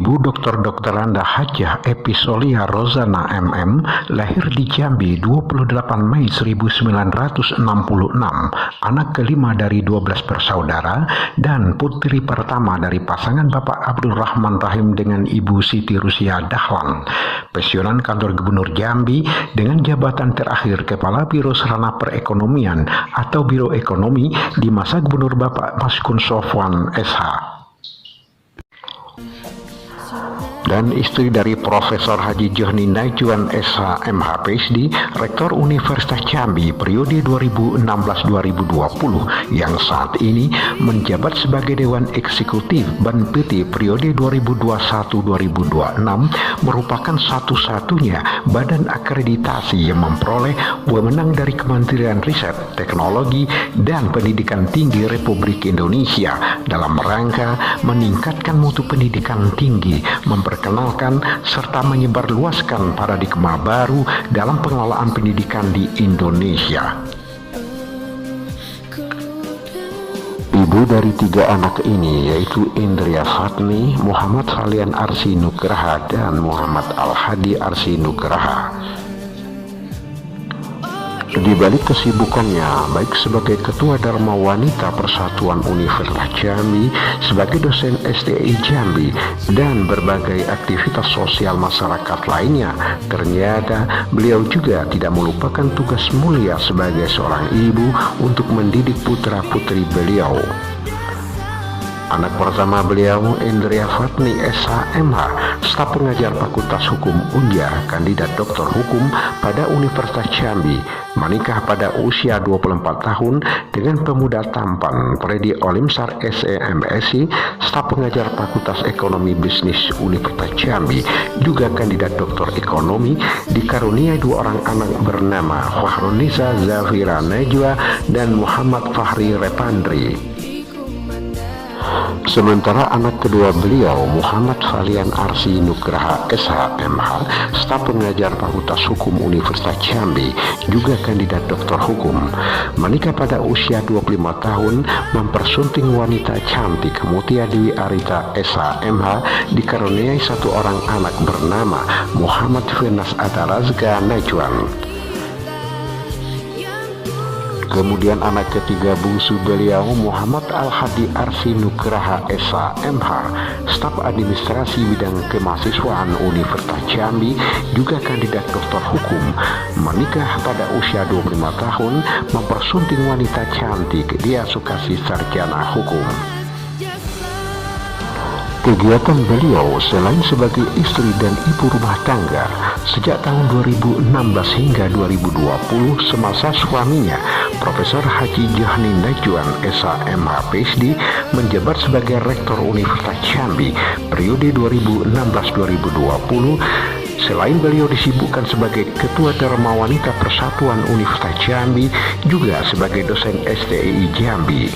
Ibu Dr. Anda Hajah Episolia Rozana MM lahir di Jambi 28 Mei 1966, anak kelima dari 12 bersaudara dan putri pertama dari pasangan Bapak Abdul Rahman Rahim dengan Ibu Siti Rusia Dahlan. Pensiunan Kantor Gubernur Jambi dengan jabatan terakhir Kepala Biro Sarana Perekonomian atau Biro Ekonomi di masa Gubernur Bapak Maskun Sofwan SH. Dan istri dari Profesor Haji Johni Najwan SH MH PhD, Rektor Universitas Jambi periode 2016-2020 yang saat ini menjabat sebagai Dewan Eksekutif BAN PT periode 2021-2026 merupakan satu-satunya badan akreditasi yang memperoleh wewenang dari Kementerian Riset, Teknologi, dan Pendidikan Tinggi Republik Indonesia dalam rangka meningkatkan mutu pendidikan tinggi, memperkenalkan serta menyebarluaskan paradigma baru dalam pengelolaan pendidikan di Indonesia. Ibu dari 3 anak ini yaitu Indria Fatni, Muhammad Falian Arsi Nugraha, dan Muhammad Al-Hadi Arsi Nugraha. Di balik kesibukannya, baik sebagai Ketua Dharma Wanita Persatuan Universitas Jambi, sebagai dosen STI Jambi, dan berbagai aktivitas sosial masyarakat lainnya, ternyata beliau juga tidak melupakan tugas mulia sebagai seorang ibu untuk mendidik putra-putri beliau. Anak pertama beliau, Indria Fatni SHMH, staf pengajar Fakultas Hukum Unja, kandidat doktor hukum pada Universitas Jambi, menikah pada usia 24 tahun dengan pemuda tampan Freddy Olimsar SEMSI, staf pengajar Fakultas Ekonomi Bisnis Universitas Jambi, juga kandidat doktor ekonomi, dikaruniai 2 orang anak bernama Fahrunisa Zafira Najwa dan Muhammad Fahri Repandri. Sementara anak kedua beliau, Muhammad Falian Arsi Nugraha SHMH, staf pengajar Fakultas Hukum Universitas Jambi, juga kandidat doktor hukum, menikah pada usia 25 tahun, mempersunting wanita cantik Mutia Dewi Arita SHMH, dikaruniai 1 orang anak bernama Muhammad Firnas Atarazga Najwan. Kemudian anak ketiga bungsu beliau, Muhammad Al-Hadi Arsi Nugraha SHMH, staf administrasi bidang kemahasiswaan Universitas Jambi, juga kandidat doktor hukum, menikah pada usia 25 tahun, mempersunting wanita cantik, dia Sukasi sarjana hukum. Kegiatan beliau selain sebagai istri dan ibu rumah tangga sejak tahun 2016 hingga 2020 semasa suaminya Profesor Haji Johni Najwan SHMH PhD menjabat sebagai Rektor Universitas Jambi periode 2016-2020. Selain beliau disibukkan sebagai Ketua Dharma Wanita Persatuan Universitas Jambi, juga sebagai dosen STI Jambi.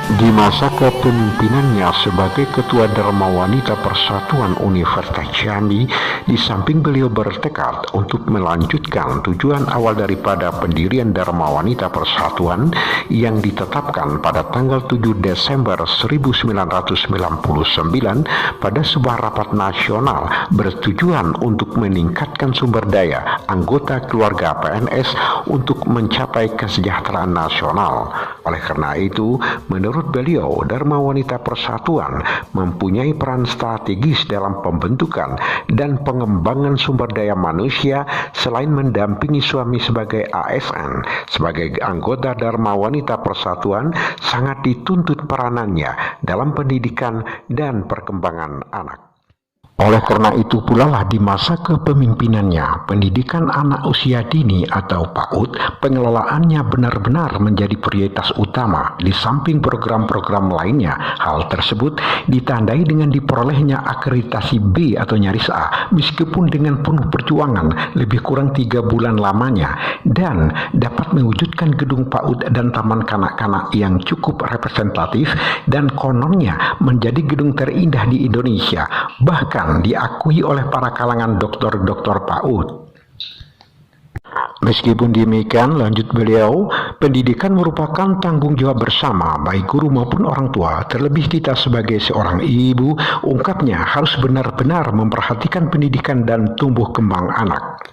Di masa kepemimpinannya sebagai Ketua Dharma Wanita Persatuan Universitas Jambi, di samping beliau bertekad untuk melanjutkan tujuan awal daripada pendirian Dharma Wanita Persatuan yang ditetapkan pada tanggal 7 Desember 1999 pada sebuah rapat nasional bertujuan untuk meningkatkan sumber daya anggota keluarga PNS untuk mencapai kesejahteraan nasional. Oleh karena itu, menurut beliau, Dharma Wanita Persatuan mempunyai peran strategis dalam pembentukan dan pengembangan sumber daya manusia selain mendampingi suami sebagai ASN. Sebagai anggota Dharma Wanita Persatuan, sangat dituntut peranannya dalam pendidikan dan perkembangan anak. Oleh karena itu pula lah di masa kepemimpinannya, pendidikan anak usia dini atau PAUD, pengelolaannya benar-benar menjadi prioritas utama di samping program-program lainnya. Hal tersebut ditandai dengan diperolehnya akreditasi B atau nyaris A, meskipun dengan penuh perjuangan lebih kurang 3 bulan lamanya, dan dapat mewujudkan gedung PAUD dan taman kanak-kanak yang cukup representatif dan kononnya menjadi gedung terindah di Indonesia, bahkan diakui oleh para kalangan doktor-doktor PAUD. Meskipun demikian, lanjut beliau, pendidikan merupakan tanggung jawab bersama, baik guru maupun orang tua, terlebih kita sebagai seorang ibu, ungkapnya harus benar-benar memperhatikan pendidikan dan tumbuh kembang anak.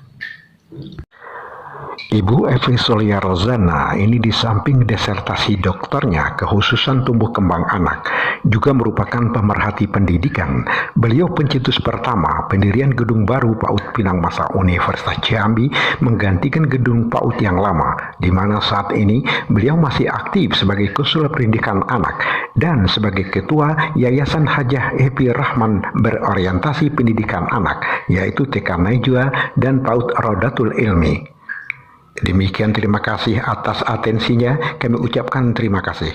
Ibu Evi Solia Rozana ini di samping disertasi doktornya kekhususan tumbuh kembang anak, juga merupakan pemerhati pendidikan. Beliau pencetus pertama pendirian gedung baru PAUD Pinang Masa Universitas Jambi menggantikan gedung PAUD yang lama, di mana saat ini beliau masih aktif sebagai konsul pendidikan anak dan sebagai ketua Yayasan Hajah Epi Rahman berorientasi pendidikan anak, yaitu TK Najwa dan PAUD Rodatul Ilmi. Demikian, terima kasih atas atensinya. Kami ucapkan terima kasih.